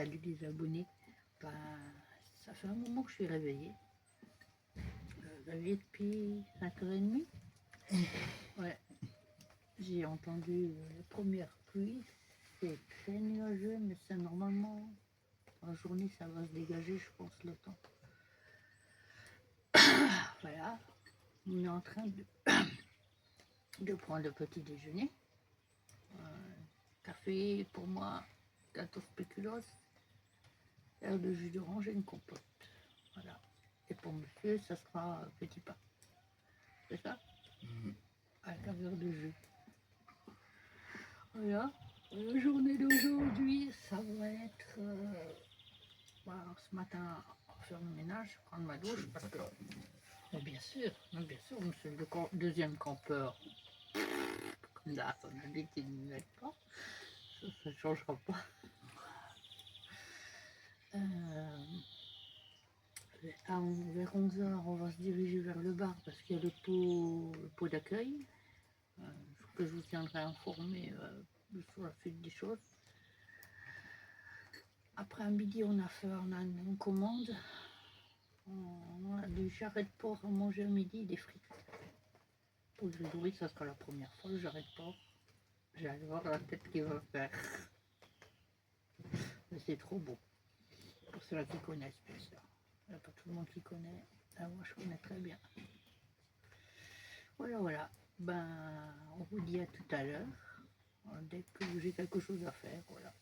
salut les abonnés. Ben, ça fait un moment que je suis réveillée. Réveillée depuis 5h30. Ouais. J'ai entendu les premières pluies. C'est très nuageux, mais c'est normalement, en journée, ça va se dégager, je pense, le temps. Voilà. On est en train de prendre le petit déjeuner. Café pour moi, gâteau spéculoos, verre de jus d'orange et une compote. Voilà. Et pour monsieur, ça sera petit pain. C'est ça? Avec un verre de jus. Voilà. La journée d'aujourd'hui, ça va être... ce matin, faire le ménage, prendre ma douche, parce que... Mais bien sûr, monsieur le deuxième campeur. Comme là, on a dit qu'il ne m'aide pas. Ça ne changera pas. Vers 11h, on va se diriger vers le bar parce qu'il y a le pot d'accueil. Que je vous tiendrai informé sur la suite des choses. Après, à midi, on a une commande. On a du jarret de porc à manger à midi, des frites. Pour Grégory, ça sera la première fois, le jarret de porc. J'ai hâte de voir la tête qu'il va faire. Mais c'est trop beau. Pour ceux qui connaissent, bien sûr. Il n'y a pas tout le monde qui connaît. Ah, moi, je connais très bien. Voilà. Ben, on vous dit à tout à l'heure. Dès que j'ai quelque chose à faire, voilà.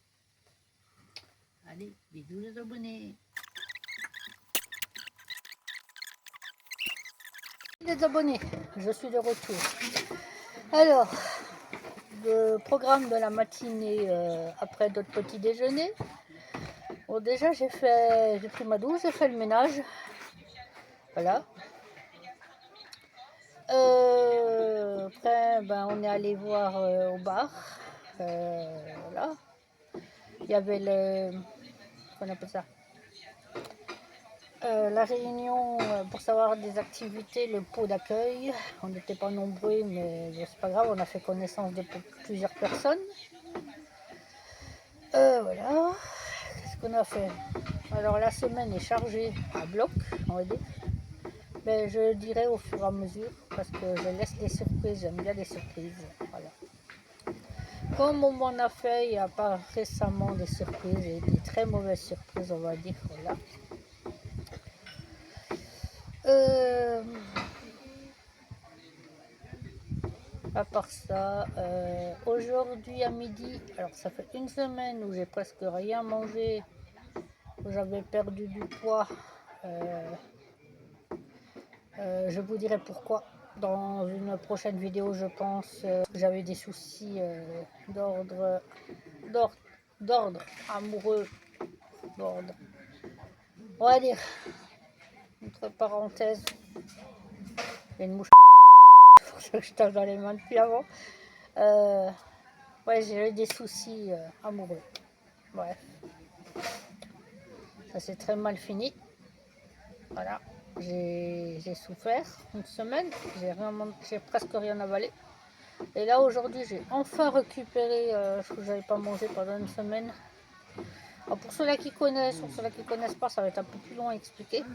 Allez, bisous les abonnés. Les abonnés, je suis de retour. Alors, le programme de la matinée après notre petit déjeuner. Bon, déjà j'ai pris ma douche, j'ai fait le ménage. Voilà. Après, ben, on est allé voir au bar. Voilà. Il y avait qu'on appelle ça, la réunion pour savoir des activités, le pot d'accueil. On n'était pas nombreux, mais c'est pas grave, on a fait connaissance de plusieurs personnes. Voilà. Qu'est-ce qu'on a fait? Alors la semaine est chargée à bloc, on va dire. Mais je dirai au fur et à mesure, parce que je laisse les surprises, j'aime bien les surprises. Voilà. Comme on m'en a fait il n'y a pas récemment des surprises, et des très mauvaises surprises, on va dire, voilà. À part ça, aujourd'hui à midi, alors ça fait une semaine où j'ai presque rien mangé, où j'avais perdu du poids. Je vous dirai pourquoi dans une prochaine vidéo, je pense. J'avais des soucis d'ordre amoureux, d'ordre. On va dire, entre parenthèses, il y a une mouche pour ça que je tape dans les mains depuis avant. Ouais, j'ai eu des soucis amoureux. Bref, ça s'est très mal fini. Voilà, j'ai souffert une semaine, j'ai presque rien avalé. Et là aujourd'hui j'ai enfin récupéré ce que j'avais pas mangé pendant une semaine. Alors, pour ceux-là qui connaissent, pour ceux-là qui connaissent pas, ça va être un peu plus long à expliquer.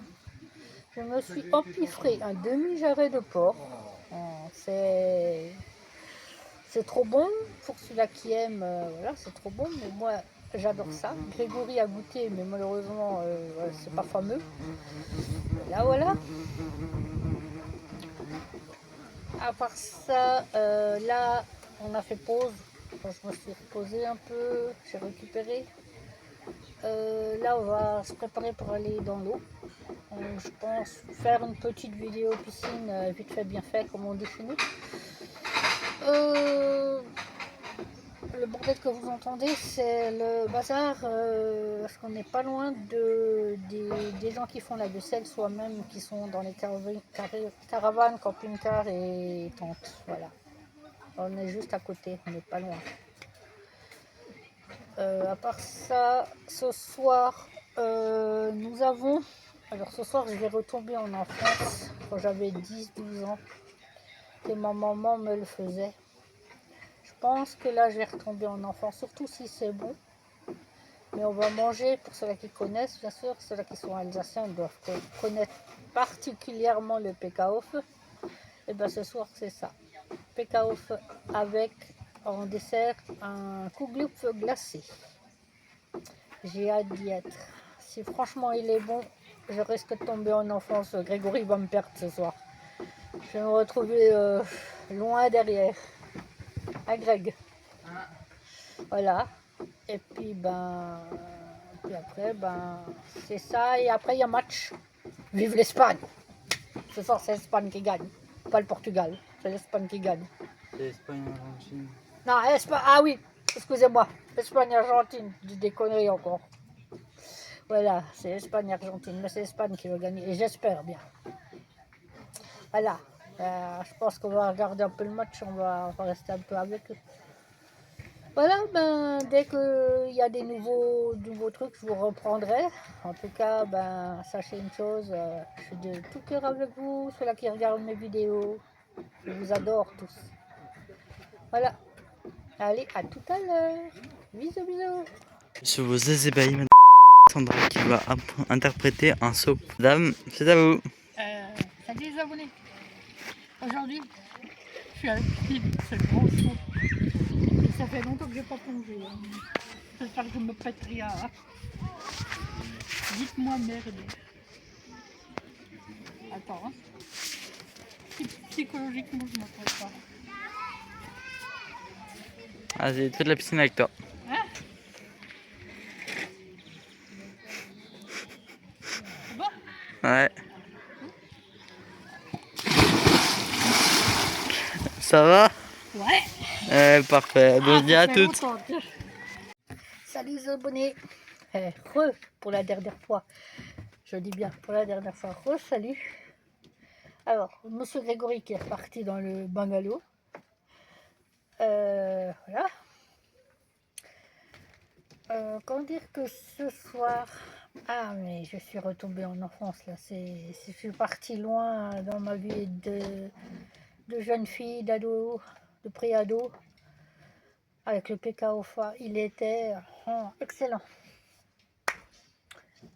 Je me suis empiffré un demi-jarret de porc. C'est trop bon pour ceux-là qui aiment, voilà, c'est trop bon, mais moi j'adore ça. Grégory a goûté, mais malheureusement c'est pas fameux. Et là voilà. À part ça, là on a fait pause. Je me suis reposée un peu, j'ai récupéré. Là on va se préparer pour aller dans l'eau. Je pense faire une petite vidéo piscine, vite fait bien fait comme on dit chez nous. Le bordel que vous entendez, c'est le bazar, parce qu'on n'est pas loin des gens qui font la vaisselle, soit même qui sont dans les caravanes, camping-cars et tentes. Voilà. On est juste à côté, on n'est pas loin. À part ça, ce soir, nous avons... Alors ce soir, je vais retomber en enfance quand j'avais 10-12 ans. Et ma maman me le faisait. Je pense que là, je vais retomber en enfance, surtout si c'est bon. Mais on va manger, pour ceux qui connaissent, bien sûr, ceux qui sont alsaciens doivent connaître particulièrement le PKOF. Et bien ce soir, c'est ça. PKOF avec en dessert un Kugelhupf glacé. J'ai hâte d'y être. Si franchement il est bon, je risque de tomber en enfance. Grégory va me perdre ce soir. Je vais me retrouver loin derrière. À Greg. Voilà. Et puis après, c'est ça. Et après, il y a match. Vive l'Espagne. Ce soir, c'est l'Espagne qui gagne. Pas le Portugal. C'est l'Espagne qui gagne. C'est Espagne-Argentine. Non, Espagne. Ah oui, excusez-moi. Espagne-Argentine. Je dis des conneries encore. Voilà, c'est Espagne-Argentine. Mais c'est l'Espagne qui va gagner. Et j'espère bien. Voilà. Je pense qu'on va regarder un peu le match. On va rester un peu avec eux. Voilà, dès qu'il y a des nouveaux trucs, je vous reprendrai. En tout cas, sachez une chose, je suis de tout cœur avec vous, ceux-là qui regardent mes vidéos. Je vous adore tous. Voilà. Allez, à tout à l'heure. Bisous, bisous. Je vous ai ébahis, madame Sandra qui va interpréter un saut. Madame, c'est à vous. Salut les abonnés. Aujourd'hui, je suis avec Phil, c'est le grand saut. Et ça fait longtemps que j'ai pas plongé. J'espère que je me pète rien. Dites-moi merde. Attends, hein. Psychologiquement, je m'en pas. Vas-y, toute la piscine avec toi. Hein? C'est bon? Ouais. Ça va? Ouais. Parfait. Bon, je dis à toutes. Salut les abonnés. Pour la dernière fois. Je dis bien pour la dernière fois. Salut. Alors, monsieur Grégory qui est reparti dans le bungalow. Voilà. Comment dire que ce soir... Ah, mais je suis retombée en enfance, là. Je suis partie loin dans ma vie de jeune fille, d'ado, de pré-ado. Avec le PKOFA, il était excellent.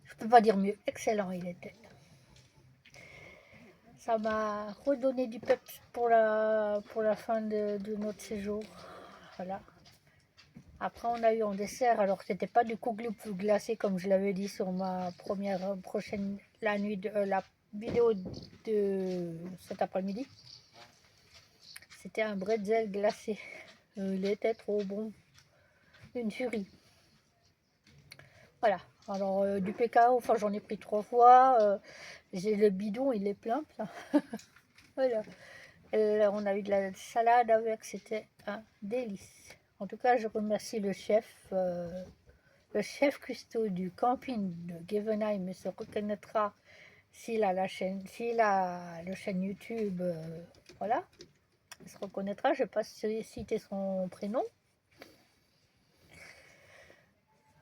Je peux pas dire mieux. Excellent, il était. Ça m'a redonné du peps pour la fin de notre séjour. Voilà. Après, on a eu en dessert, alors c'était pas du Kugelhupf glacé comme je l'avais dit sur ma la vidéo de cet après-midi. C'était un bretzel glacé. Il était trop bon. Une furie. Voilà. Alors, du PKO, enfin j'en ai pris 3 fois. J'ai le bidon, il est plein. Voilà. On a eu de la salade avec, c'était un délice. En tout cas, je remercie le chef cuistot du camping de Gevenheim. Il se reconnaîtra s'il a la chaîne YouTube. Voilà, il se reconnaîtra. Je ne vais pas citer son prénom.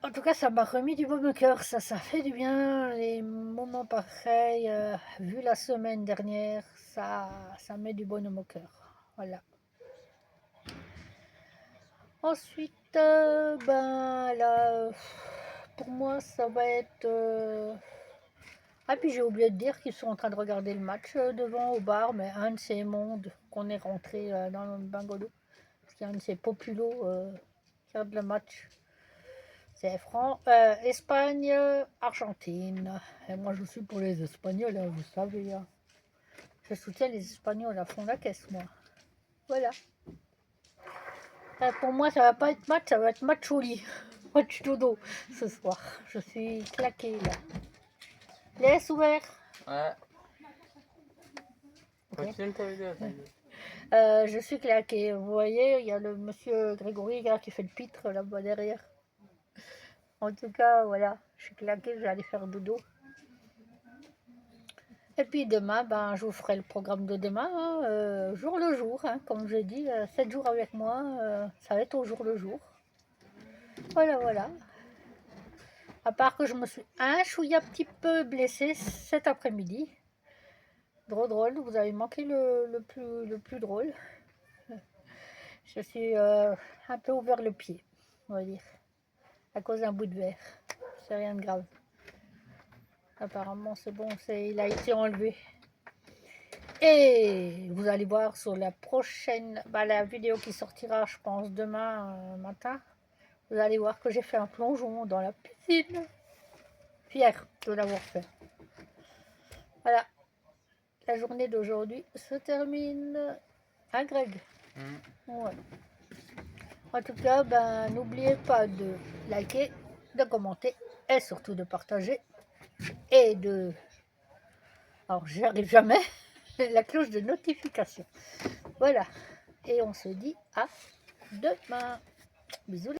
En tout cas, ça m'a remis du baume au cœur. Ça fait du bien. Les moments pareils, vu la semaine dernière, ça met du bonheur au cœur. Voilà. Ensuite, là, pour moi, ça va être... Ah, puis j'ai oublié de dire qu'ils sont en train de regarder le match devant au bar, mais un de ces mondes qu'on est rentré dans le bungalow, parce qu'il y a un de ces populos qui regarde le match. C'est Espagne, Argentine. Et moi, je suis pour les Espagnols, hein, vous savez. Hein. Je soutiens les Espagnols à fond la caisse, moi. Voilà. Pour moi, ça va pas être match, ça va être match au lit. Match dodo ce soir. Je suis claquée là. Laisse ouvert. Ouais. Okay. Continue ta vidéo. Je suis claquée. Vous voyez, il y a le monsieur Grégory là, qui fait le pitre là-bas derrière. En tout cas, voilà. Je suis claquée, je vais aller faire dodo. Et puis demain, je vous ferai le programme de demain, hein, jour le jour. Hein, comme je dis, 7 jours avec moi, ça va être au jour le jour. Voilà, voilà. À part que je me suis un chouïa petit peu blessée cet après-midi. Drôle, vous avez manqué le plus drôle. Je suis un peu ouvert le pied, on va dire. à cause d'un bout de verre. C'est rien de grave. Apparemment, c'est bon, il a été enlevé. Et vous allez voir sur la prochaine, la vidéo qui sortira, je pense, demain matin, vous allez voir que j'ai fait un plongeon dans la piscine. Fière de l'avoir fait. Voilà. La journée d'aujourd'hui se termine à Greg. Ouais. En tout cas, n'oubliez pas de liker, de commenter et surtout de partager et de... Alors, j'y arrive jamais. La cloche de notification. Voilà. Et on se dit à demain. Bisous.